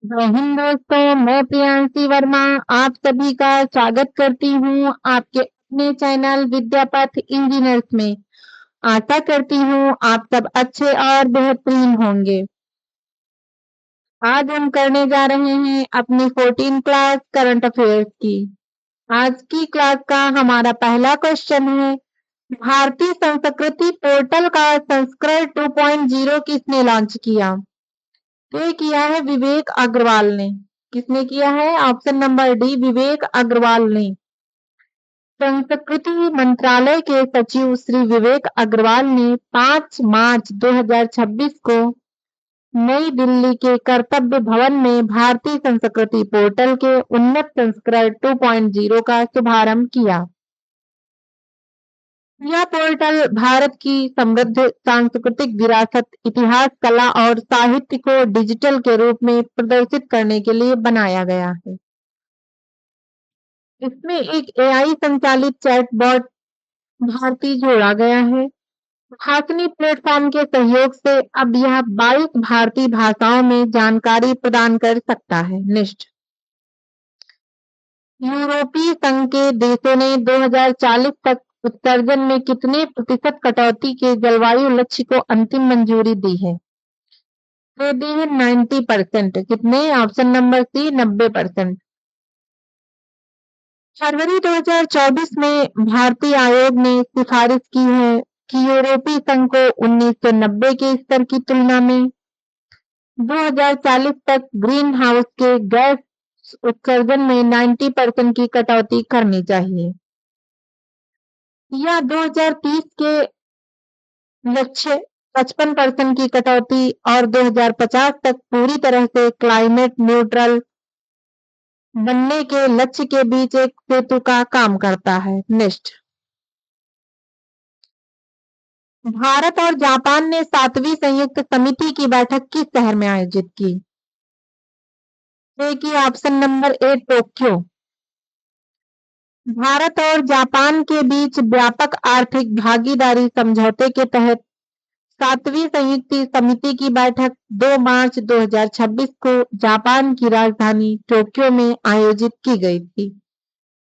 जय हिंद दोस्तों, मैं प्रियांशी वर्मा आप सभी का स्वागत करती हूँ आपके अपने चैनल विद्यापथ इंजीनियर्स में। आशा करती हूँ आप सब अच्छे और बेहतरीन होंगे। आज हम करने जा रहे हैं अपनी 14 क्लास करंट अफेयर्स की। आज की क्लास का हमारा पहला क्वेश्चन है, भारतीय संस्कृति पोर्टल का संस्करण 2.0 किसने लॉन्च किया? ये किया है विवेक अग्रवाल ने। किसने किया है? ऑप्शन नंबर डी, विवेक अग्रवाल ने। संस्कृति मंत्रालय के सचिव श्री विवेक अग्रवाल ने 5 मार्च 2026 को नई दिल्ली के कर्तव्य भवन में भारतीय संस्कृति पोर्टल के उन्नत संस्करण 2.0 का शुभारंभ किया। यह पोर्टल भारत की समृद्ध सांस्कृतिक विरासत, इतिहास, कला और साहित्य को डिजिटल के रूप में प्रदर्शित करने के लिए बनाया गया है। इसमें एक एआई संचालित चैटबॉट भारती जोड़ा गया है। भाषणी प्लेटफॉर्म के सहयोग से अब यह 22 भारतीय भाषाओं में जानकारी प्रदान कर सकता है। नेक्स्ट, यूरोपीय संघ के देशों ने 2040 तक उत्सर्जन में कितने प्रतिशत कटौती के जलवायु लक्ष्य को अंतिम मंजूरी दी है? तो दी है 90%। कितने? ऑप्शन नंबर सी, 90%। फरवरी 2024 में भारतीय आयोग ने सिफारिश की है कि यूरोपीय संघ को 1990 के स्तर की तुलना में 2040 तक ग्रीन हाउस के गैस उत्सर्जन में 90% की कटौती करनी चाहिए। यह 2030 के लक्ष्य 55% की कटौती और 2050 तक पूरी तरह से क्लाइमेट न्यूट्रल बनने के लक्ष्य के बीच एक सेतु का काम करता है। नेक्स्ट, भारत और जापान ने 7वीं संयुक्त समिति की बैठक किस शहर में आयोजित की? देखिए ऑप्शन नंबर ए, टोक्यो। भारत और जापान के बीच व्यापक आर्थिक भागीदारी समझौते के तहत 7वीं संयुक्त समिति की बैठक 2 मार्च 2026 को जापान की राजधानी टोक्यो में आयोजित की गई थी।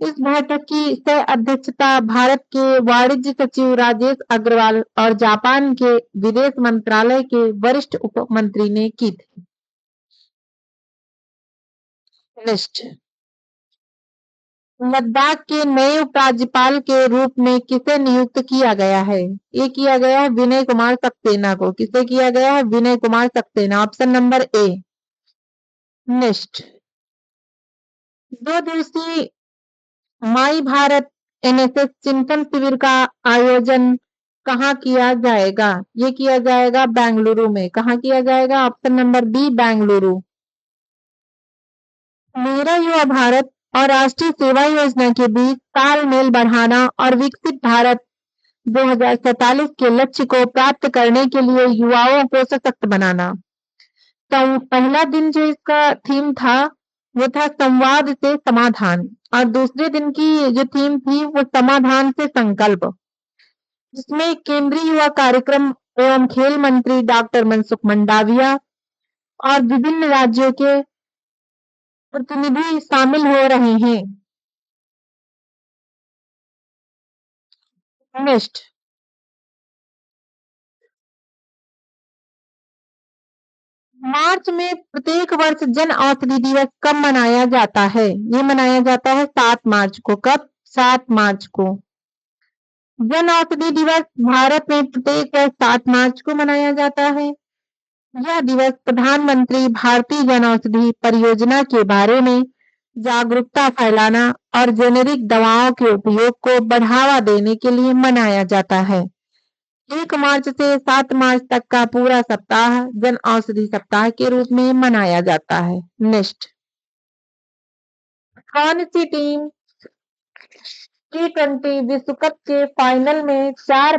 इस बैठक की सह अध्यक्षता भारत के वाणिज्य सचिव राजेश अग्रवाल और जापान के विदेश मंत्रालय के वरिष्ठ उप मंत्री ने की थी। नेक्स्ट, लद्दाख के नए उपराज्यपाल के रूप में किसे नियुक्त किया गया है? ये किया गया है विनय कुमार सक्सेना को। किसे किया गया है? Vinay Kumar Saxena. Option number A. Next, 2 दिवसीय माई भारत एनएसएस चिंतन शिविर का आयोजन कहाँ किया जाएगा? ये किया जाएगा बेंगलुरु में। कहाँ किया जाएगा? Option number B, Bengaluru. Mera Yuva Bharat और राष्ट्रीय सेवा योजना के बीच तालमेल बढ़ाना और विकसित भारत 2047 के लक्ष्य को प्राप्त करने के लिए युवाओं को सशक्त बनाना। तो पहला दिन जो इसका थीम था वो था संवाद से समाधान और दूसरे दिन की जो थीम थी वो समाधान से संकल्प। जिसमें केंद्रीय युवा कार्यक्रम एवं खेल मंत्री डॉक्टर मनसुख मंडाविया और विभिन्न राज्यों के प्रतिनिधि शामिल हो रहे हैं। नेक्स्ट, मार्च में प्रत्येक वर्ष जन औषधि दिवस कब मनाया जाता है? ये मनाया जाता है 7 मार्च को। कब? 7 मार्च को। जन औषधि दिवस भारत में प्रत्येक वर्ष 7 मार्च को मनाया जाता है। यह दिवस प्रधानमंत्री भारतीय जन औषधि परियोजना के बारे में जागरूकता फैलाना और जेनेरिक दवाओं के उपयोग को बढ़ावा देने के लिए मनाया जाता है। 1 मार्च से 7 मार्च तक का पूरा सप्ताह जन औषधि सप्ताह के रूप में मनाया जाता है। नेक्स्ट, कौन सी टीम T20 विश्व कप के फाइनल में 4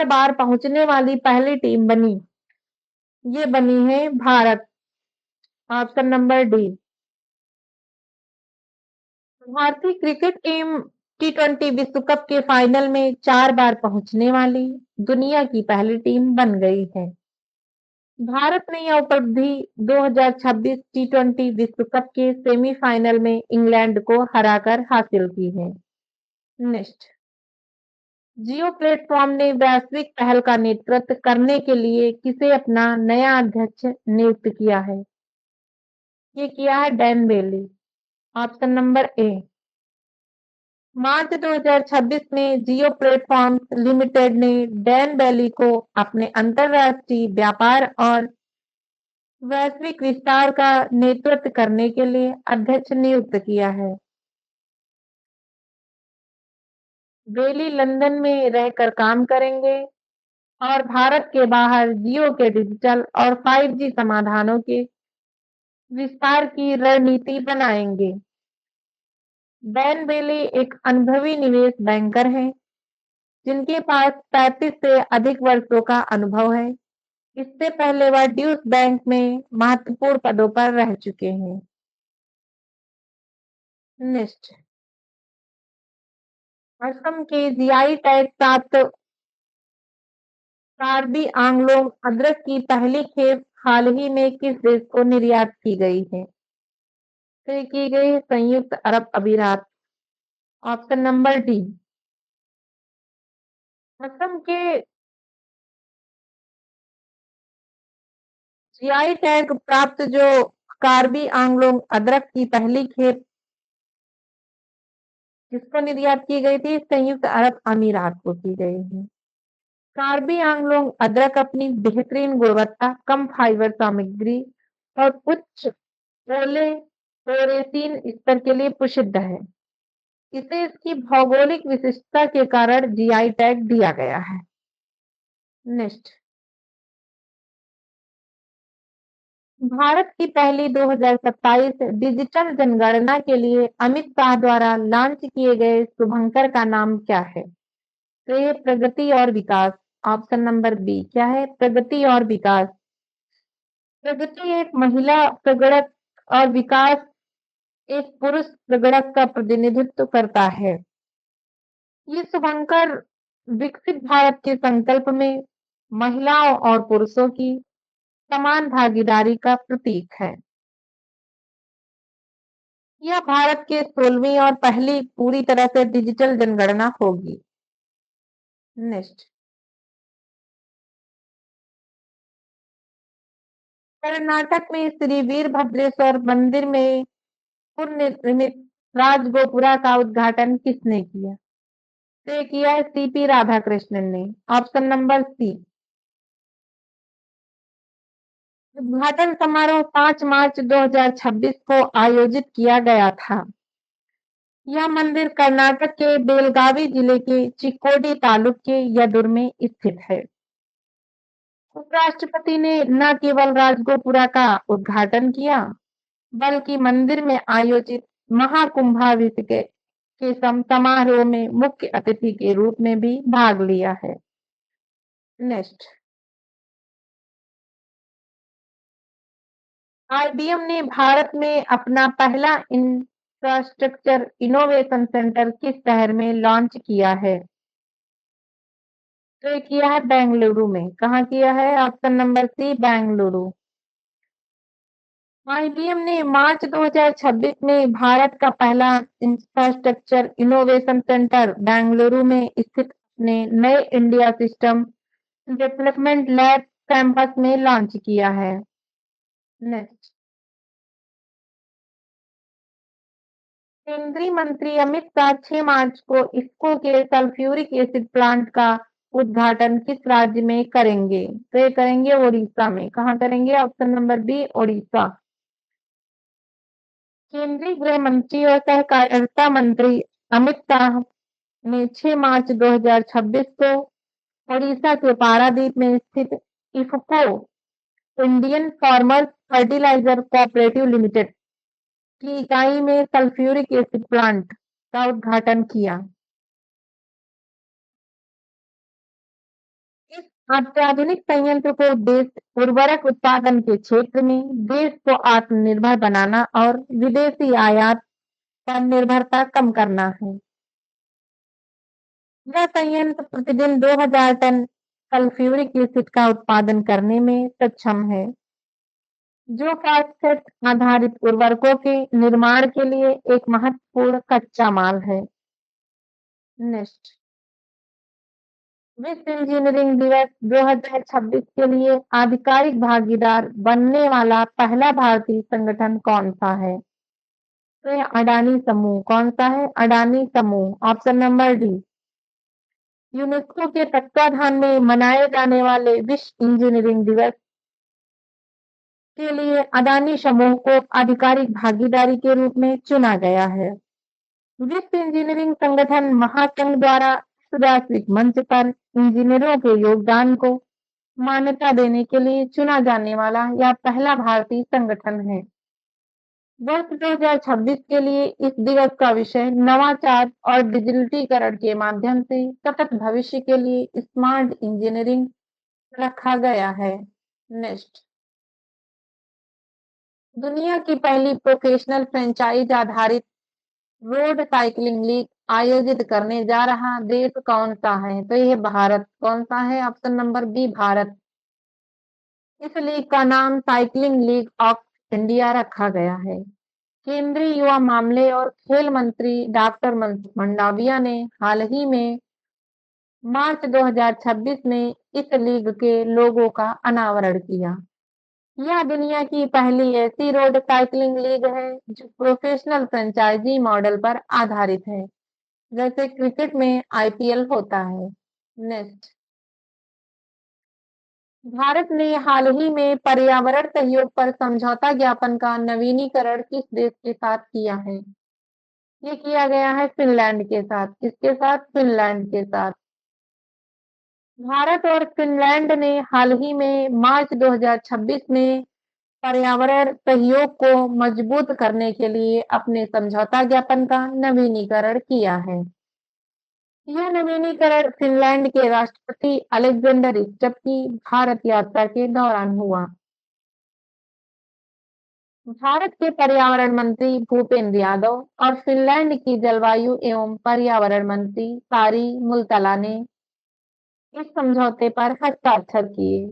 बार पहुंचने वाली पहली टीम बनी? ये बनी है भारत। Option number D. भारतीय क्रिकेट टीम T20 विश्व कप के फाइनल में 4 बार पहुंचने वाली दुनिया की पहली टीम बन गई है। भारत ने यह उपलब्धि 2026 टी20 विश्व कप के सेमीफाइनल में इंग्लैंड को हराकर हासिल की है। नेक्स्ट, जियो प्लेटफॉर्म ने वैश्विक पहल का नेतृत्व करने के लिए किसे अपना नया अध्यक्ष नियुक्त किया है? ये किया है Dan Bailey. Option number A. March 2026 में जियो प्लेटफॉर्म्स लिमिटेड ने डैन बेली को अपने अंतरराष्ट्रीय व्यापार और वैश्विक विस्तार का नेतृत्व करने के लिए अध्यक्ष नियुक्त किया है। बेली लंदन में रहकर काम करेंगे और भारत के बाहर जियो के डिजिटल और 5G समाधानों के विस्तार की रणनीति बनाएंगे। डैन बेली एक अनुभवी निवेश बैंकर हैं, जिनके पास 35 से अधिक वर्षों का अनुभव है। इससे पहले वह ड्यूश बैंक में महत्वपूर्ण पदों पर रह चुके हैं। नेक्स्ट, असम के जीआई टैग प्राप्त कार्बी आंगलोंग अदरक की पहली खेप हाल ही में किस देश को निर्यात की गई है? तो ये की गई है संयुक्त अरब अमीरात। Option number D. असम के जीआई टैग प्राप्त जो कार्बी आंगलोंग अदरक की पहली खेप किसको निर्यात की गई थी? संयुक्त अरब अमीरात को की गई है। कार्बी आंगलोंग अदरक अपनी बेहतरीन गुणवत्ता, कम फाइबर सामग्री और उच्च ओलेफलोरेसीन स्तर के लिए प्रसिद्ध है। इसे इसकी भौगोलिक विशिष्टता के कारण जीआई टैग दिया गया है। नेक्स्ट, भारत की पहली 2027 डिजिटल जनगणना के लिए अमित शाह द्वारा लॉन्च किए गए शुभंकर का नाम क्या है? तो ये प्रगति और विकास। ऑप्शन नंबर बी क्या है? प्रगति और विकास। प्रगति एक महिला प्रगणक और विकास एक पुरुष प्रगणक का प्रतिनिधित्व करता है। ये शुभंकर विकसित भारत के संकल्प में महिलाओं और पुरुषों की समान भागीदारी का प्रतीक है। यह भारत के 16वीं और पहली पूरी तरह से डिजिटल जनगणना होगी। नेक्स्ट, कर्नाटक में श्री वीरभद्रेश्वर मंदिर में पुनर्निर्मित राजगोपुरा का उद्घाटन किसने किया? तो ये किया है सीपी राधाकृष्णन ने। Option number C. उद्घाटन समारोह 5 मार्च 2026 को आयोजित किया गया था। यह मंदिर कर्नाटक के बेलगावी जिले के चिक्कोडी तालुक के यदुर में स्थित है। उपराष्ट्रपति ने न केवल राजगोपुरा का उद्घाटन किया, बल्कि मंदिर में आयोजित महाकुंभाभिषेक के समारोह में मुख्य अतिथि के रूप में भी भाग लिया है। नेक्स्ट, आईबीएम ने भारत में अपना पहला इंफ्रास्ट्रक्चर इनोवेशन सेंटर किस शहर में लॉन्च किया है? तो ये किया है बेंगलुरु में। कहाँ किया है? Option number C Bengaluru. IBM ने मार्च 2026 में भारत का पहला इंफ्रास्ट्रक्चर इनोवेशन सेंटर बेंगलुरु में स्थित अपने नए India system development lab campus में लॉन्च किया है। नेक्स्ट, केंद्रीय मंत्री अमित शाह 6 मार्च को इफ्को के सल्फ्यूरिक एसिड प्लांट का उद्घाटन किस राज्य में करेंगे? तो ये करेंगे ओडिशा में। कहाँ करेंगे? Option number B Odisha. केंद्रीय गृह मंत्री और सहकारिता मंत्री अमित शाह ने 6 मार्च 2026 को ओडिशा के पारादीप में स्थित IFFCO Indian Farmers Fertiliser Cooperative Limited की इकाई में सल्फ्यूरिक एसिड प्लांट का उद्घाटन किया। इस अत्याधुनिक संयंत्र को देश उर्वरक उत्पादन के क्षेत्र में देश को आत्मनिर्भर बनाना और विदेशी आयात पर निर्भरता कम करना है। यह संयंत्र प्रतिदिन 2000 टन सल्फ्यूरिक एसिड का उत्पादन करने में सक्षम है, जो फॉस्फेट आधारित उर्वरकों के निर्माण के लिए एक महत्वपूर्ण कच्चा माल है। नेक्स्ट, विश्व इंजीनियरिंग दिवस 2026 के लिए आधिकारिक भागीदार बनने वाला पहला भारतीय संगठन कौन सा है? तो ये अडानी समूह। कौन सा है? अडानी समूह। Option number D. यूनेस्को के तत्वाधान में मनाए जाने वाले विश्व इंजीनियरिंग दिवस के लिए अडानी समूह को आधिकारिक भागीदारी के रूप में चुना गया है। विश्व इंजीनियरिंग संगठन महासंघ द्वारा वैश्विक मंच पर इंजीनियरों के योगदान को मान्यता देने के लिए चुना जाने वाला यह पहला भारतीय संगठन है। वर्ष 2026 के लिए इस दिवस का विषय नवाचार और डिजिटलीकरण के माध्यम से सतत भविष्य के लिए स्मार्ट इंजीनियरिंग रखा गया है। नेक्स्ट, दुनिया की पहली प्रोफेशनल फ्रेंचाइज आधारित रोड साइकिलिंग लीग आयोजित करने जा रहा देश कौन सा है? तो यह भारत। कौन सा है? Option number B, Bharat. इस लीग का नाम साइकिलिंग लीग ऑफ इंडिया रखा गया है। केंद्रीय युवा मामले और खेल मंत्री डॉक्टर मनसुख मंडाविया ने हाल ही में मार्च 2026 में इस लीग के लोगो का अनावरण किया। यह दुनिया की पहली ऐसी रोड साइकिलिंग लीग है जो प्रोफेशनल फ्रेंचाइजी मॉडल पर आधारित है, जैसे क्रिकेट में आईपीएल होता है। नेक्स्ट, भारत ने हाल ही में पर्यावरण सहयोग पर समझौता ज्ञापन का नवीनीकरण किस देश के साथ किया है? ये किया गया है फिनलैंड के साथ। किसके साथ? फिनलैंड के साथ। भारत और फिनलैंड ने हाल ही में मार्च 2026 में पर्यावरण सहयोग को मजबूत करने के लिए अपने समझौता ज्ञापन का नवीनीकरण किया है। यह नवीनीकरण फिनलैंड के राष्ट्रपति अलेक्जेंडर स्टब की भारत यात्रा के दौरान हुआ। भारत के पर्यावरण मंत्री भूपेंद्र यादव और फिनलैंड की जलवायु एवं पर्यावरण मंत्री सारी मुल्तला ने इस समझौते पर हस्ताक्षर किए।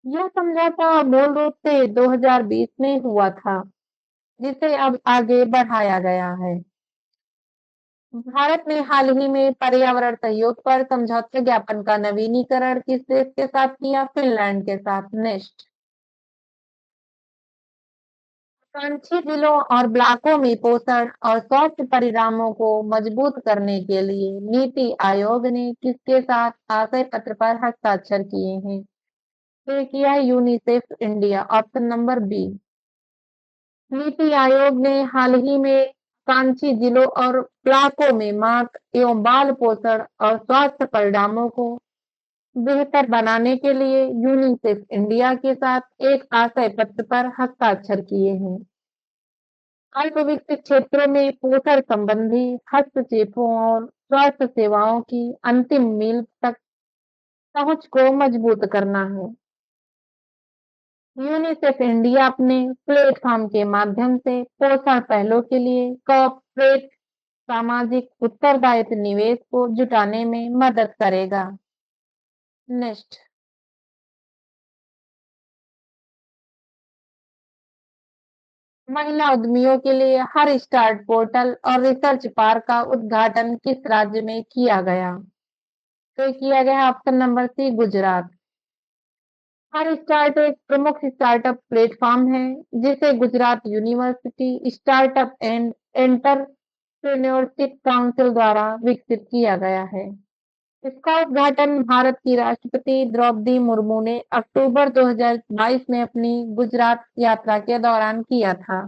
यह समझौता मूल रूप से 2020 में हुआ था, जिसे अब आगे बढ़ाया गया है। भारत ने हाल ही में पर्यावरण सहयोग पर समझौता ज्ञापन का नवीनीकरण किस देश के साथ किया? फिनलैंड के साथ। नेक्स्ट, आकांक्षी जिलों और ब्लॉकों में पोषण और स्वास्थ्य परिणामों को मजबूत करने के लिए नीति आयोग ने किसके साथ आशय पत्र पर हस्ताक्षर किए हैं? तो किया है UNICEF India. Option number B. NITI Aayog ने हाल ही में आकांक्षी जिलों और ब्लॉकों में मां एवं बाल पोषण और स्वास्थ्य परिणामों को बेहतर बनाने के लिए यूनिसेफ इंडिया के साथ एक आशय पत्र पर हस्ताक्षर किए हैं। अल्प विकसित क्षेत्रों में पोषण संबंधी हस्तक्षेपों और स्वास्थ्य सेवाओं की अंतिम मील तक पहुंच को मजबूत करना है। यूनिसेफ इंडिया अपने प्लेटफॉर्म के माध्यम से पोषण पहलों के लिए कॉर्पोरेट सामाजिक उत्तरदायित्व निवेश को जुटाने में मदद करेगा। नेक्स्ट, महिला उद्यमियों के लिए हर स्टार्ट पोर्टल और रिसर्च पार्क का उद्घाटन किस राज्य में किया गया? तो किया गया ऑप्शन नंबर सी, गुजरात। हर स्टार्ट एक प्रमुख स्टार्टअप प्लेटफॉर्म है जिसे Gujarat university startup and entrepreneurship council द्वारा विकसित किया गया है। इसका उद्घाटन भारत की राष्ट्रपति द्रौपदी मुर्मू ने अक्टूबर 2022 में अपनी गुजरात यात्रा के दौरान किया था।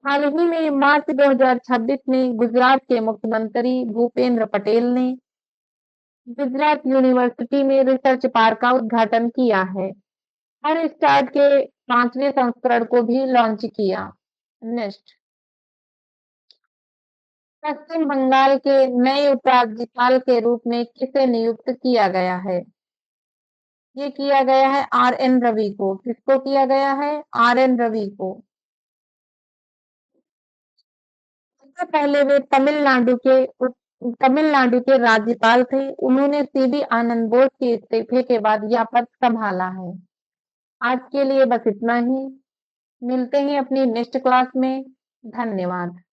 हाल ही में मार्च 2026 में गुजरात के मुख्यमंत्री भूपेंद्र पटेल ने गुजरात यूनिवर्सिटी में रिसर्च पार्क का उद्घाटन किया है। हर स्टार्ट के 5वें संस्करण को भी लॉन्च किया। नेक्स्ट, पश्चिम बंगाल के नए उपराज्यपाल के रूप में किसे नियुक्त किया गया है? ये किया गया है आर एन रवि को। किसको किया गया है? आर एन रवि को। इससे पहले वे तमिलनाडु के तमिलनाडु के राज्यपाल थे। उन्होंने सीवी आनंद बोस के इस्तीफे के बाद यह पद संभाला है। आज के लिए बस इतना ही। मिलते हैं अपनी नेक्स्ट क्लास में। धन्यवाद।